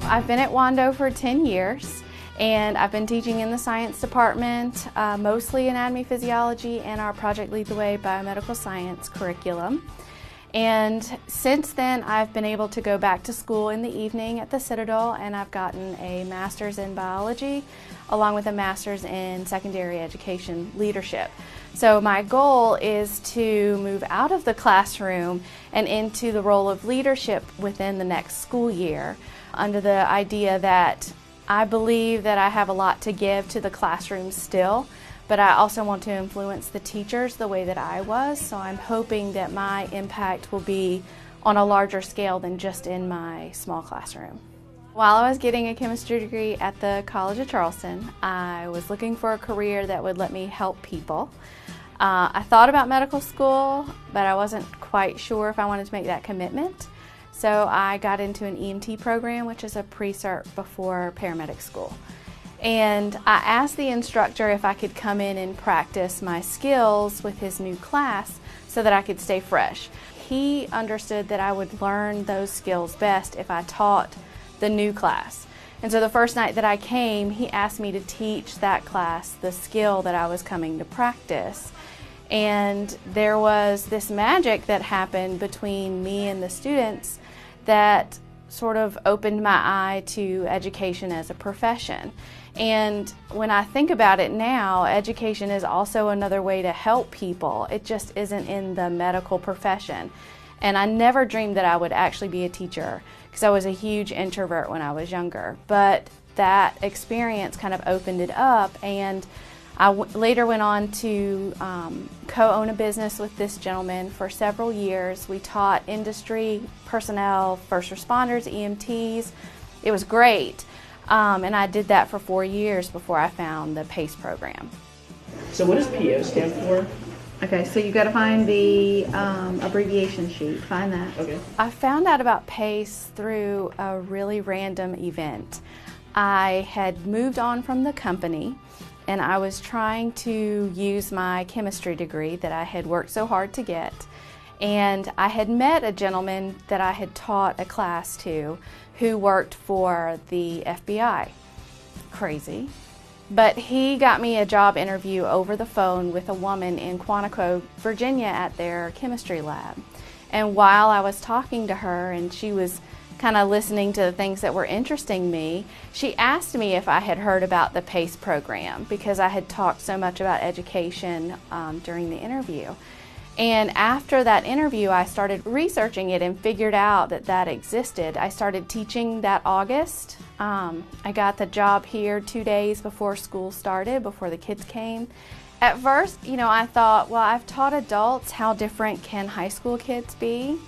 I've been at Wando for 10 years, and I've been teaching in the science department, mostly anatomy, physiology, and our Project Lead the Way biomedical science curriculum. And since then, I've been able to go back to school in the evening at the Citadel, and I've gotten a master's in biology along with a master's in secondary education leadership. So my goal is to move out of the classroom and into the role of leadership within the next school year, under the idea that I believe that I have a lot to give to the classroom still, but I also want to influence the teachers the way that I was, so I'm hoping that my impact will be on a larger scale than just in my small classroom. While I was getting a chemistry degree at the College of Charleston, I was looking for a career that would let me help people. I thought about medical school, but I wasn't quite sure if I wanted to make that commitment. So I got into an EMT program, which is a pre-cert before paramedic school. And I asked the instructor if I could come in and practice my skills with his new class so that I could stay fresh. He understood that I would learn those skills best if I taught the new class. And so the first night that I came, he asked me to teach that class the skill that I was coming to practice. And there was this magic that happened between me and the students that sort of opened my eye to education as a profession. And when I think about it now, education is also another way to help people. It just isn't in the medical profession. And I never dreamed that I would actually be a teacher because I was a huge introvert when I was younger. But that experience kind of opened it up, and I later went on to co-own a business with this gentleman for several years. We taught industry personnel, first responders, EMTs. It was great. And I did that for 4 years before I found the PACE program. So what does PO stand for? Okay, so you've got to find the abbreviation sheet. Find that. Okay. I found out about PACE through a really random event. I had moved on from the company, and I was trying to use my chemistry degree that I had worked so hard to get. And I had met a gentleman that I had taught a class to who worked for the FBI. Crazy. But he got me a job interview over the phone with a woman in Quantico, Virginia at their chemistry lab. And while I was talking to her and she was kind of listening to the things that were interesting me, she asked me if I had heard about the PACE program because I had talked so much about education during the interview. And after that interview, I started researching it and figured out that that existed. I started teaching that August. I got the job here 2 days before school started, before the kids came. At first, I thought, well, I've taught adults, how different can high school kids be?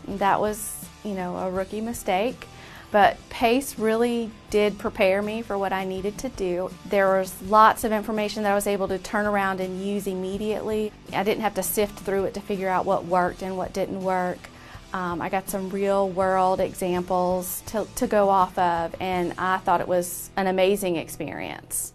And that was, a rookie mistake. But PACE really did prepare me for what I needed to do. There was lots of information that I was able to turn around and use immediately. I didn't have to sift through it to figure out what worked and what didn't work. I got some real world examples to go off of, and I thought it was an amazing experience.